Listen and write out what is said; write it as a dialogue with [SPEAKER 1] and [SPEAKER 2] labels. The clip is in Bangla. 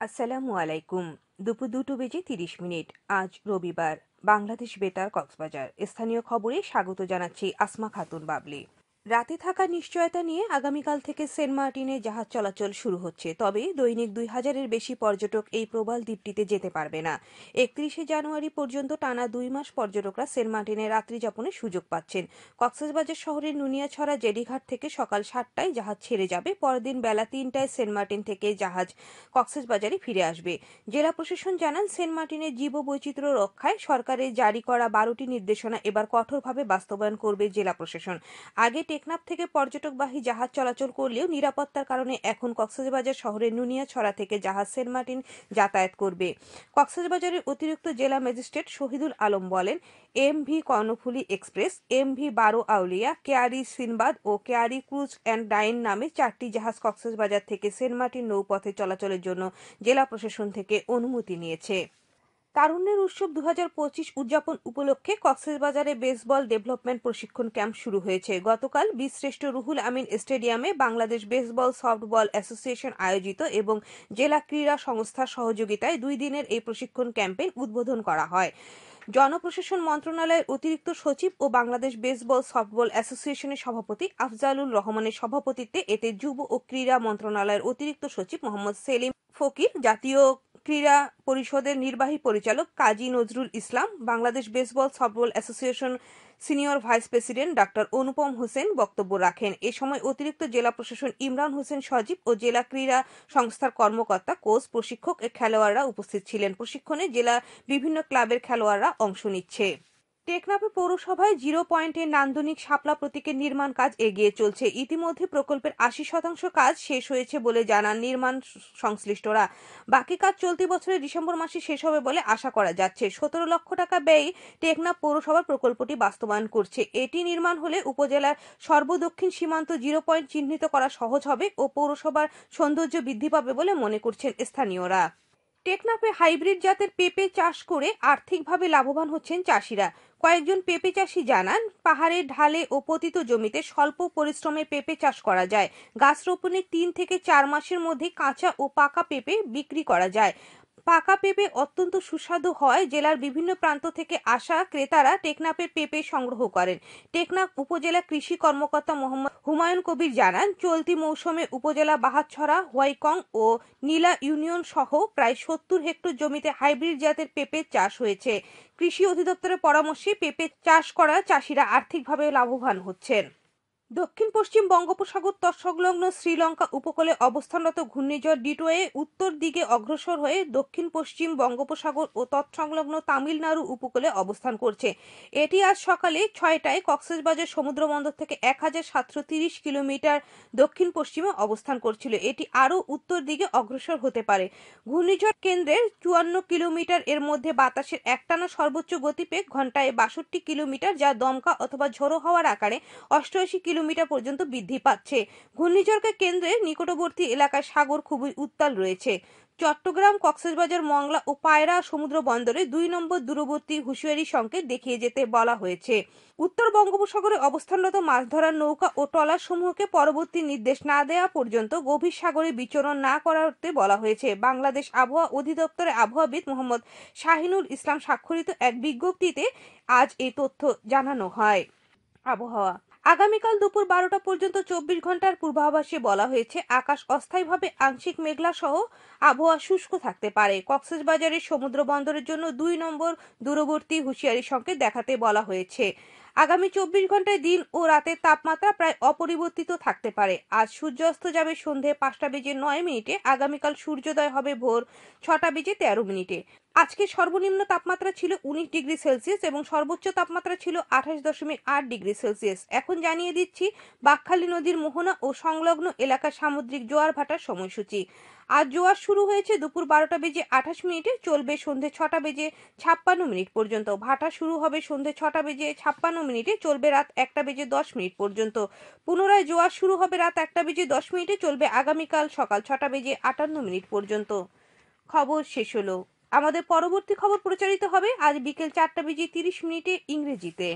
[SPEAKER 1] আসসালামু আলাইকুম। দুপুর 2:30 আজ রবিবার। বাংলাদেশ বেতার কক্সবাজার। স্থানীয় খবরে স্বাগত জানাচ্ছি আসমা খাতুন বাবলি। রাতে থাকা নিশ্চয়তা নিয়ে আগামীকাল থেকে সেন্ট মার্টিনে জাহাজ চলাচল শুরু হচ্ছে। তবে দৈনিক 2000-এর বেশি পর্যটক এই প্রবাল দ্বীপটিতে যেতে পারবে না। 31শে জানুয়ারি পর্যন্ত টানা 2 মাস পর্যটকরা সেন্ট মার্টিনে রাত্রি যাপনের সুযোগ পাচ্ছেন। কক্সবাজার শহরের নুনিয়াছড়া জেডিঘাট থেকে সকাল 7টায় জাহাজ ছেড়ে যাবে। পরদিন বেলা 3টায় সেন্ট মার্টিন থেকে জাহাজ কক্সবাজারে ফিরে আসবে। জেলা প্রশাসন জানান, সেন্ট মার্টিনের জীববৈচিত্র্য রক্ষায় সরকারের জারি করা 12টি নির্দেশনা এবার কঠোরভাবে বাস্তবায়ন করবে জেলা প্রশাসন। আগে টেকনাফ থেকে পর্যটকবাহী জাহাজ চলাচল করলেও নিরাপত্তার কারণে এখন কক্সবাজার শহরের নুনিয়াছড়া থেকে জাহাজ সেন্ট মার্টিন যাতায়াত করবে। কক্সবাজারের অতিরিক্ত জেলা ম্যাজিস্ট্রেট শহীদুল আলম বলেন, MV Karnaphuli express, MV Baro Aulia, Keari Sinbad ও কেয়ারি ক্রুজ অ্যান্ড ডাইন নামে 4টি জাহাজ কক্সবাজার থেকে সেন্ট মার্টিন নৌপথে চলাচলের জন্য জেলা প্রশাসন থেকে অনুমতি নিয়েছে। তারুণ্যের উৎসব 2025 উদযাপন উপলক্ষে কক্সবাজারে বেসবল ডেভেলপমেন্ট প্রশিক্ষণ ক্যাম্প শুরু হয়েছে। গতকাল বীরশ্রেষ্ঠ রুহুল আমিন স্টেডিয়ামে বাংলাদেশ বেসবল সফটবল অ্যাসোসিয়েশন আয়োজিত এবং জেলা ক্রীড়া সংস্থার সহযোগিতায় 2 দিনের এই প্রশিক্ষণ ক্যাম্পেইন উদ্বোধন করা হয়। জনপ্রশাসন মন্ত্রণালয়ের অতিরিক্ত সচিব ও বাংলাদেশ বেসবল সফটবল অ্যাসোসিয়েশনের সভাপতি আফজালুর রহমানের সভাপতিত্বে এতে যুব ও ক্রীড়া মন্ত্রণালয়ের অতিরিক্ত সচিব মোহাম্মদ সেলিম ফকির, জাতীয় ক্রীড়া পরিষদের নির্বাহী পরিচালক Kazi Nazrul Islam, Bangladesh baseball softball association senior vice president doctor Anupam Hossain বক্তব্য রাখেন। এ সময় অতিরিক্ত জেলা প্রশাসন ইমরান হোসেন সজীব ও জেলা ক্রীড়া সংস্থার কর্মকর্তা, কোচ, প্রশিক্ষক ও খেলোয়াড়রা উপস্থিত ছিলেন। প্রশিক্ষণে জেলা বিভিন্ন ক্লাবের খেলোয়াড়রা অংশ নিচ্ছে। টেকনাফে পৌরসভায় 0 পয়েন্টের নান্দনিক শাপলা প্রতীকের নির্মাণ কাজ এগিয়ে চলছে। ইতিমধ্যে প্রকল্পের 80% কাজ শেষ হয়েছে বলে জানান নির্মাণ সংশ্লিষ্টরা। বাকি কাজ চলতি বছরের ডিসেম্বর মাসে শেষ হবে বলে আশা করা যাচ্ছে। 17 লক্ষ টাকা ব্যয়ে টেকনাফ পৌরসভা প্রকল্পটি বাস্তবায়ন করছে। এটি নির্মাণ হলে উপজেলার সর্বদক্ষিণ সীমান্ত 0 পয়েন্ট চিহ্নিত করা সহজ হবে ও পৌরসভার সৌন্দর্য বৃদ্ধি পাবে বলে মনে করছেন স্থানীয়রা। টেকনাফে হাইব্রিড জাতের পেঁপে চাষ করে আর্থিকভাবে লাভবান হচ্ছেন চাষিরা। কয়েকজন পেঁপে চাষি জানান, পাহাড়ের ঢালে ও পতিত জমিতে স্বল্প পরিশ্রমে পেঁপে চাষ করা যায়। গাছ রোপণের 3 থেকে 4 মাসের মধ্যে কাঁচা ও পাকা পেঁপে বিক্রি করা যায়। পাকা পেঁপে অত্যন্ত সুস্বাদু হয়। জেলার বিভিন্ন প্রান্ত থেকে আসা ক্রেতারা টেকনাফের পেঁপে সংগ্রহ করেন। টেকনাফ উপজেলা কৃষি কর্মকর্তা মোহাম্মদ হুমায়ুন কবির জানান, চলতি মৌসুমে উপজেলা বাহাতছড়া, হোয়াইকং ও নীলা ইউনিয়ন সহ প্রায় 70 হেক্টর জমিতে হাইব্রিড জাতের পেঁপে চাষ হয়েছে। কৃষি অধিদপ্তরের পরামর্শে পেঁপে চাষ করা চাষিরা আর্থিকভাবে লাভবান হচ্ছেন। দক্ষিণ পশ্চিম বঙ্গোপসাগর তৎসংলগ্ন শ্রীলঙ্কা উপকূলে অবস্থানরত ঘূর্ণিঝড় ডিটোয়ে উত্তর দিকে অগ্রসর হয়ে দক্ষিণ পশ্চিম বঙ্গোপসাগর ও তৎসংলগ্ন তামিলনাড়ু উপকূলে অবস্থান করছে। এটি আজ সকালে 6টায় কক্সবাজার সমুদ্রবন্দর থেকে 1730 কিলোমিটার দক্ষিণ পশ্চিমে অবস্থান করছিল। এটি আরও উত্তর দিকে অগ্রসর হতে পারে। ঘূর্ণিঝড় কেন্দ্রের 54 কিলোমিটার এর মধ্যে বাতাসের একটানা সর্বোচ্চ গতিবেগ ঘন্টায় 62 কিলোমিটার, যা দমকা অথবা ঝোড়ো হওয়ার আকারে 88 কিলোমিটার পর্যন্ত বৃদ্ধি পাচ্ছে। ঘূর্ণিঝড়কে কেন্দ্রের নিকটবর্তী এলাকায় সাগর খুবই উত্তাল রয়েছে। চট্টগ্রাম, কক্সবাজার, মংলা ও পায়রা সমুদ্র বন্দরে 2 নম্বর দূরবর্তী হুঁশিয়ারি সংকেত দেখিয়ে যেতে বলা হয়েছে। উত্তর বঙ্গোপসাগরে অবস্থানরত মাছ ধরার নৌকা ও ট্রলার সমূহকে পরবর্তী নির্দেশ না দেওয়া পর্যন্ত গভীর সাগরে বিচরণ না করতে বলা হয়েছে। বাংলাদেশ আবহাওয়া অধিদপ্তরের আবহাওয়াবিদ মোহাম্মদ শাহিনুল ইসলাম স্বাক্ষরিত এক বিজ্ঞপ্তিতে আজ এই তথ্য জানানো হয়। আবহাওয়া আগামীকাল দুপুর 12টা পর্যন্ত 24 ঘন্টার পূর্বাভাসে বলা হয়েছে, আকাশ অস্থায়ীভাবে আংশিক মেঘলা সহ আবহাওয়া শুষ্ক থাকতে পারে। কক্সবাজারের সমুদ্র বন্দরের জন্য 2 নম্বর দূরবর্তী হুঁশিয়ারি সংকেত দেখাতে বলা হয়েছে। আগামী 24 ঘন্টায় দিন ও রাতের তাপমাত্রা প্রায় অপরিবর্তিত থাকতে পারে। আজ সূর্যাস্ত যাবে সন্ধে 5টা বেজে 9 মিনিটে। আগামীকাল সূর্যোদয় হবে ভোর 6টা বেজে 13 মিনিটে। আজকে সর্বনিম্ন তাপমাত্রা ছিল 19 ডিগ্রি সেলসিয়াস এবং সর্বোচ্চ তাপমাত্রা ছিল 28.8 ডিগ্রি সেলসিয়াস। এখন জানিয়ে দিচ্ছি বাঁকখালী নদীর মোহনা ও সংলগ্ন এলাকার সামুদ্রিক জোয়ার ভাটার সময়সূচি। আজ জোয়ার শুরু হয়েছে দুপুর 12টা বেজে 28 মিনিটে, চলবে সন্ধে 6টা বেজে 56 মিনিট পর্যন্ত। ভাটা শুরু হবে সন্ধে 6টা বেজে 56 মিনিটে, চলবে রাত 1টা বেজে 10 মিনিট পর্যন্ত। পুনরায় জোয়ার শুরু হবে রাত 1টা বেজে 10 মিনিটে, চলবে আগামীকাল সকাল 6টা বেজে 58 মিনিট পর্যন্ত। খবর শেষ হলো। আমাদের পরবর্তী খবর প্রচারিত হবে আজ বিকেল 4টা বেজে 30 মিনিটে ইংরেজিতে।